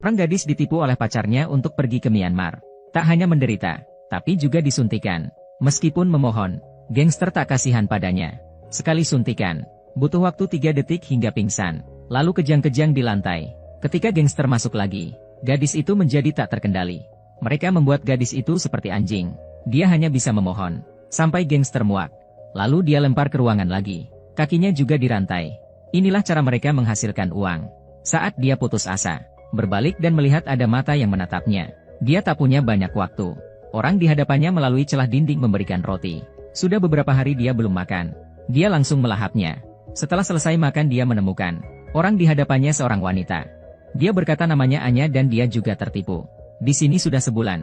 Seorang gadis ditipu oleh pacarnya untuk pergi ke Myanmar. Tak hanya menderita, tapi juga disuntikan. Meskipun memohon, gangster tak kasihan padanya. Sekali suntikan, butuh waktu 3 detik hingga pingsan, lalu kejang-kejang di lantai. Ketika gangster masuk lagi, gadis itu menjadi tak terkendali. Mereka membuat gadis itu seperti anjing. Dia hanya bisa memohon, sampai gangster muak. Lalu dia lempar ke ruangan lagi. Kakinya juga dirantai. Inilah cara mereka menghasilkan uang. Saat dia putus asa, berbalik dan melihat ada mata yang menatapnya. Dia tak punya banyak waktu. Orang di hadapannya melalui celah dinding memberikan roti. Sudah beberapa hari dia belum makan. Dia langsung melahapnya. Setelah selesai makan dia menemukan orang di hadapannya seorang wanita. Dia berkata namanya Anya dan dia juga tertipu. Di sini sudah sebulan.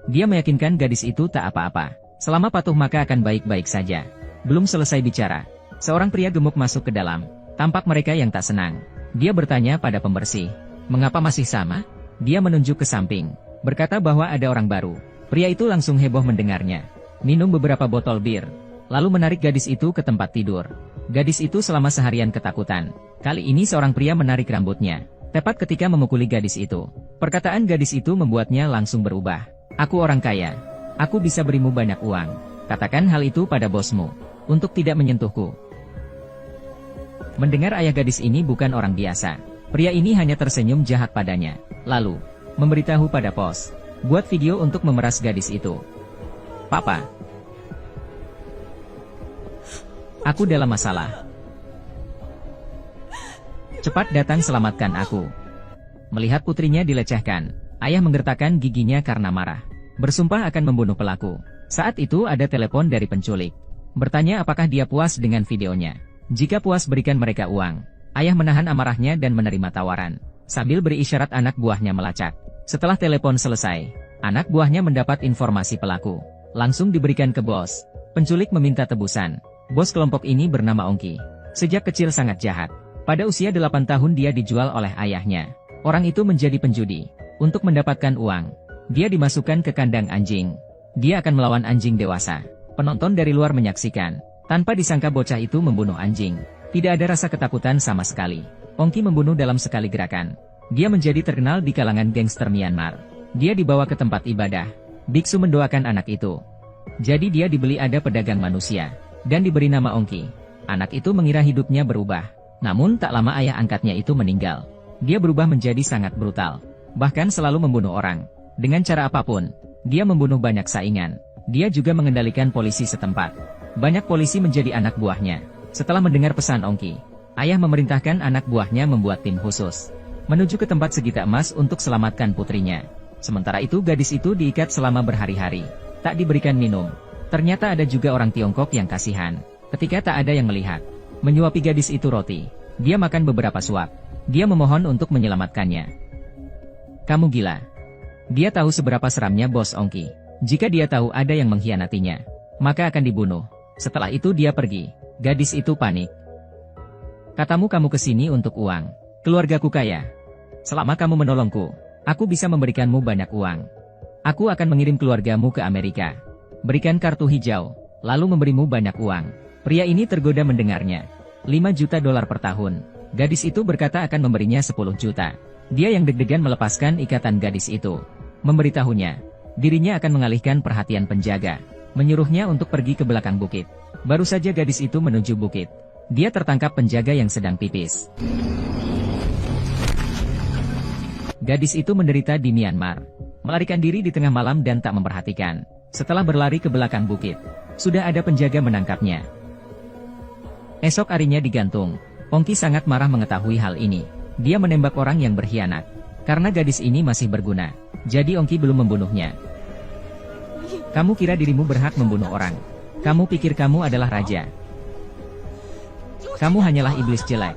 Dia meyakinkan gadis itu tak apa-apa. Selama patuh maka akan baik-baik saja. Belum selesai bicara, seorang pria gemuk masuk ke dalam. Tampak mereka yang tak senang. Dia bertanya pada pembersih, "Mengapa masih sama?" Dia menunjuk ke samping, berkata bahwa ada orang baru. Pria itu langsung heboh mendengarnya. Minum beberapa botol bir, lalu menarik gadis itu ke tempat tidur. Gadis itu selama seharian ketakutan. Kali ini seorang pria menarik rambutnya, tepat ketika memukuli gadis itu. Perkataan gadis itu membuatnya langsung berubah. "Aku orang kaya. Aku bisa berimu banyak uang. Katakan hal itu pada bosmu, untuk tidak menyentuhku." Mendengar ayah gadis ini bukan orang biasa, pria ini hanya tersenyum jahat padanya, lalu memberitahu pada pos, "Buat video untuk memeras gadis itu." "Papa, aku dalam masalah. Cepat datang selamatkan aku." Melihat putrinya dilecehkan, ayah menggertakkan giginya karena marah. Bersumpah akan membunuh pelaku. Saat itu ada telepon dari penculik. Bertanya apakah dia puas dengan videonya. Jika puas berikan mereka uang. Ayah menahan amarahnya dan menerima tawaran, sambil beri isyarat anak buahnya melacak. Setelah telepon selesai, anak buahnya mendapat informasi pelaku. Langsung diberikan ke bos. Penculik meminta tebusan. Bos kelompok ini bernama Ongki. Sejak kecil sangat jahat. Pada usia 8 tahun dia dijual oleh ayahnya. Orang itu menjadi penjudi. Untuk mendapatkan uang, dia dimasukkan ke kandang anjing. Dia akan melawan anjing dewasa. Penonton dari luar menyaksikan. Tanpa disangka bocah itu membunuh anjing. Tidak ada rasa ketakutan sama sekali. Ongki membunuh dalam sekali gerakan. Dia menjadi terkenal di kalangan gangster Myanmar. Dia dibawa ke tempat ibadah. Biksu mendoakan anak itu. Jadi dia dibeli ada pedagang manusia, dan diberi nama Ongki. Anak itu mengira hidupnya berubah. Namun tak lama ayah angkatnya itu meninggal. Dia berubah menjadi sangat brutal. Bahkan selalu membunuh orang. Dengan cara apapun, dia membunuh banyak saingan. Dia juga mengendalikan polisi setempat. Banyak polisi menjadi anak buahnya. Setelah mendengar pesan Ongki, ayah memerintahkan anak buahnya membuat tim khusus, menuju ke tempat segita emas untuk selamatkan putrinya. Sementara itu gadis itu diikat selama berhari-hari. Tak diberikan minum. Ternyata ada juga orang Tiongkok yang kasihan. Ketika tak ada yang melihat, menyuapi gadis itu roti. Dia makan beberapa suap. Dia memohon untuk menyelamatkannya. "Kamu gila." Dia tahu seberapa seramnya bos Ongki. Jika dia tahu ada yang mengkhianatinya, maka akan dibunuh. Setelah itu dia pergi. Gadis itu panik. "Katamu kamu kesini untuk uang. Keluargaku kaya. Selama kamu menolongku, aku bisa memberikanmu banyak uang. Aku akan mengirim keluargamu ke Amerika. Berikan kartu hijau, lalu memberimu banyak uang." Pria ini tergoda mendengarnya. $5 juta per tahun. Gadis itu berkata akan memberinya 10 juta. Dia yang deg-degan melepaskan ikatan gadis itu. Memberitahunya, dirinya akan mengalihkan perhatian penjaga. Menyuruhnya untuk pergi ke belakang bukit. Baru saja gadis itu menuju bukit, dia tertangkap penjaga yang sedang pipis. Gadis itu menderita di Myanmar. Melarikan diri di tengah malam dan tak memperhatikan. Setelah berlari ke belakang bukit, sudah ada penjaga menangkapnya. Esok harinya digantung. Ongki sangat marah mengetahui hal ini. Dia menembak orang yang berkhianat. Karena gadis ini masih berguna, jadi Ongki belum membunuhnya. "Kamu kira dirimu berhak membunuh orang? Kamu pikir kamu adalah raja? Kamu hanyalah iblis jelek."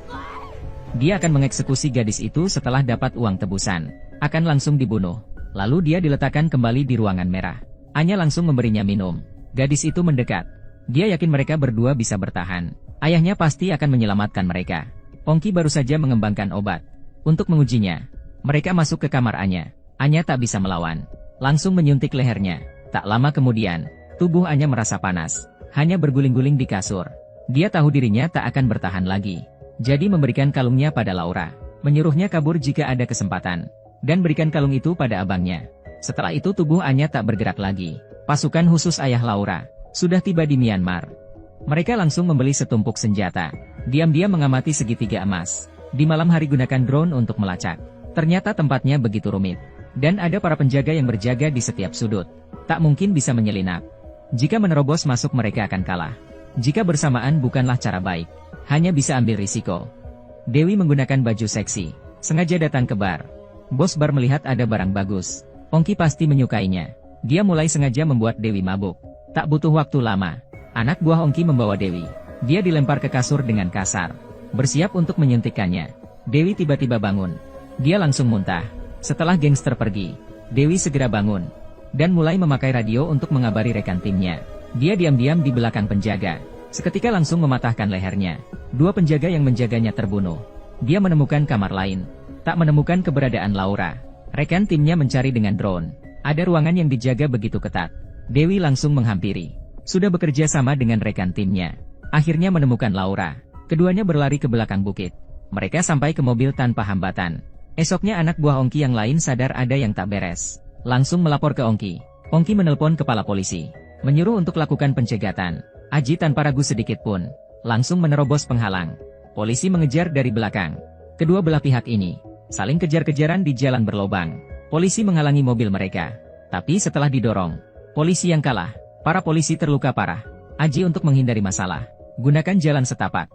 Dia akan mengeksekusi gadis itu setelah dapat uang tebusan. Akan langsung dibunuh. Lalu dia diletakkan kembali di ruangan merah. Anya langsung memberinya minum. Gadis itu mendekat. Dia yakin mereka berdua bisa bertahan. Ayahnya pasti akan menyelamatkan mereka. Ongki baru saja mengembangkan obat. Untuk mengujinya, mereka masuk ke kamar Anya. Anya tak bisa melawan. Langsung menyuntik lehernya. Tak lama kemudian, tubuh Anya merasa panas. Hanya berguling-guling di kasur. Dia tahu dirinya tak akan bertahan lagi. Jadi memberikan kalungnya pada Laura. Menyuruhnya kabur jika ada kesempatan. dan berikan kalung itu pada abangnya. Setelah itu tubuh Anya tak bergerak lagi. Pasukan khusus ayah Laura sudah tiba di Myanmar. Mereka langsung membeli setumpuk senjata. Diam-diam mengamati segitiga emas. Di malam hari gunakan drone untuk melacak. Ternyata tempatnya begitu rumit. Dan ada para penjaga yang berjaga di setiap sudut. Tak mungkin bisa menyelinap. Jika menerobos masuk mereka akan kalah. Jika bersamaan bukanlah cara baik. Hanya bisa ambil risiko. Dewi menggunakan baju seksi. Sengaja datang ke bar. Bos bar melihat ada barang bagus. Ongki pasti menyukainya. Dia mulai sengaja membuat Dewi mabuk. Tak butuh waktu lama. Anak buah Ongki membawa Dewi. Dia dilempar ke kasur dengan kasar. Bersiap untuk menyuntikkannya. Dewi tiba-tiba bangun. Dia langsung muntah. Setelah gangster pergi, Dewi segera bangun. Dan mulai memakai radio untuk mengabari rekan timnya. Dia diam-diam di belakang penjaga. Seketika langsung mematahkan lehernya. Dua penjaga yang menjaganya terbunuh. Dia menemukan kamar lain. Tak menemukan keberadaan Laura. Rekan timnya mencari dengan drone. Ada ruangan yang dijaga begitu ketat. Dewi langsung menghampiri. Sudah bekerja sama dengan rekan timnya. Akhirnya menemukan Laura. Keduanya berlari ke belakang bukit. Mereka sampai ke mobil tanpa hambatan. Esoknya anak buah Ongki yang lain sadar ada yang tak beres. Langsung melapor ke Ongki. Ongki menelpon kepala polisi. Menyuruh untuk lakukan pencegatan. Aji tanpa ragu sedikit pun. Langsung menerobos penghalang. Polisi mengejar dari belakang. Kedua belah pihak ini saling kejar-kejaran di jalan berlobang. Polisi menghalangi mobil mereka. Tapi setelah didorong, polisi yang kalah. Para polisi terluka parah. Aji untuk menghindari masalah, gunakan jalan setapak.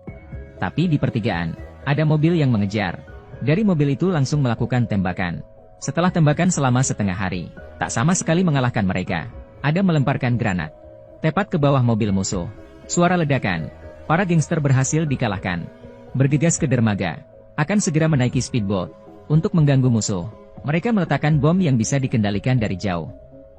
Tapi di pertigaan, ada mobil yang mengejar. Dari mobil itu langsung melakukan tembakan. Setelah tembakan selama setengah hari, tak sama sekali mengalahkan mereka. Ada melemparkan granat. Tepat ke bawah mobil musuh. Suara ledakan. Para gangster berhasil dikalahkan. Bergegas ke dermaga. Akan segera menaiki speedboat. Untuk mengganggu musuh. Mereka meletakkan bom yang bisa dikendalikan dari jauh.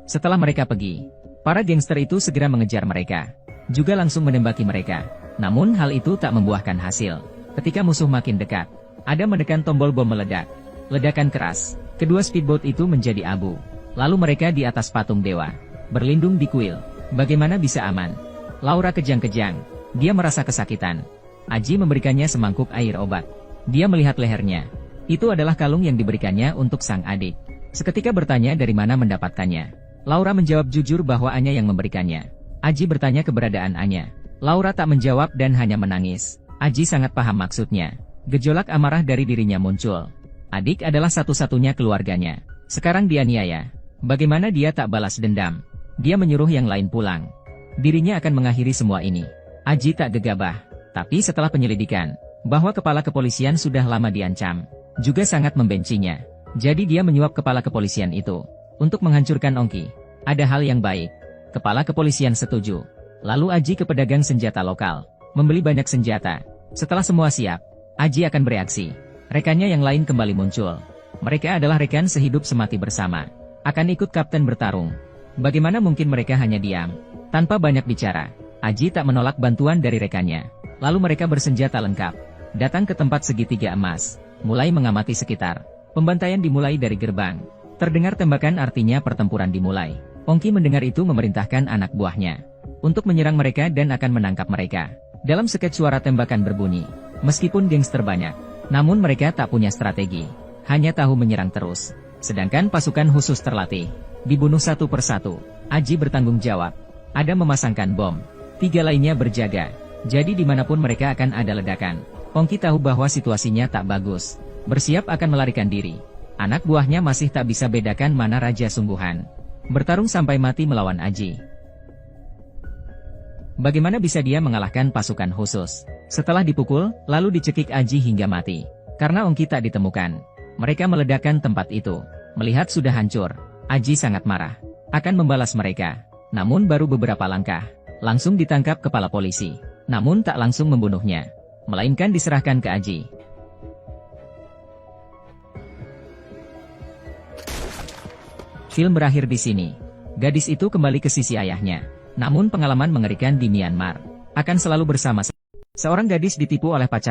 Setelah mereka pergi, para gangster itu segera mengejar mereka. Juga langsung menembaki mereka. Namun hal itu tak membuahkan hasil. Ketika musuh makin dekat, ada menekan tombol bom meledak. Ledakan keras. Kedua speedboat itu menjadi abu. Lalu mereka di atas patung dewa. Berlindung di kuil. Bagaimana bisa aman? Laura kejang-kejang. Dia merasa kesakitan. Aji memberikannya semangkuk air obat. Dia melihat lehernya. Itu adalah kalung yang diberikannya untuk sang adik. Seketika bertanya dari mana mendapatkannya. Laura menjawab jujur bahwa Anya yang memberikannya. Aji bertanya keberadaan Anya. Laura tak menjawab dan hanya menangis. Aji sangat paham maksudnya. Gejolak amarah dari dirinya muncul. Adik adalah satu-satunya keluarganya. Sekarang dianiaya. Bagaimana dia tak balas dendam? Dia menyuruh yang lain pulang. Dirinya akan mengakhiri semua ini. Aji tak gegabah. Tapi setelah penyelidikan, bahwa kepala kepolisian sudah lama diancam. Juga sangat membencinya. Jadi dia menyuap kepala kepolisian itu. Untuk menghancurkan Ongki. Ada hal yang baik. Kepala kepolisian setuju. Lalu Aji ke pedagang senjata lokal. Membeli banyak senjata. Setelah semua siap, Aji akan bereaksi. Rekannya yang lain kembali muncul. Mereka adalah rekan sehidup semati bersama. Akan ikut kapten bertarung. Bagaimana mungkin mereka hanya diam? Tanpa banyak bicara, Aji tak menolak bantuan dari rekannya. Lalu mereka bersenjata lengkap. Datang ke tempat segitiga emas. Mulai mengamati sekitar. Pembantaian dimulai dari gerbang. Terdengar tembakan artinya pertempuran dimulai. Ongki mendengar itu memerintahkan anak buahnya untuk menyerang mereka dan akan menangkap mereka. Dalam sketch suara tembakan berbunyi. Meskipun gangster banyak, namun mereka tak punya strategi. Hanya tahu menyerang terus. Sedangkan pasukan khusus terlatih. Dibunuh satu persatu. Aji bertanggung jawab. Ada memasangkan bom. 3 lainnya berjaga. Jadi dimanapun mereka akan ada ledakan. Ongki tahu bahwa situasinya tak bagus. Bersiap akan melarikan diri. Anak buahnya masih tak bisa bedakan mana raja sungguhan. Bertarung sampai mati melawan Aji. Bagaimana bisa dia mengalahkan pasukan khusus? Setelah dipukul, lalu dicekik Aji hingga mati. Karena Ongki tak ditemukan. Mereka meledakkan tempat itu. Melihat sudah hancur, Aji sangat marah. Akan membalas mereka. Namun baru beberapa langkah. Langsung ditangkap kepala polisi. Namun tak langsung membunuhnya. Melainkan diserahkan ke Aji. Film berakhir di sini. Gadis itu kembali ke sisi ayahnya. Namun pengalaman mengerikan di Myanmar akan selalu bersama. Seorang gadis ditipu oleh pacar.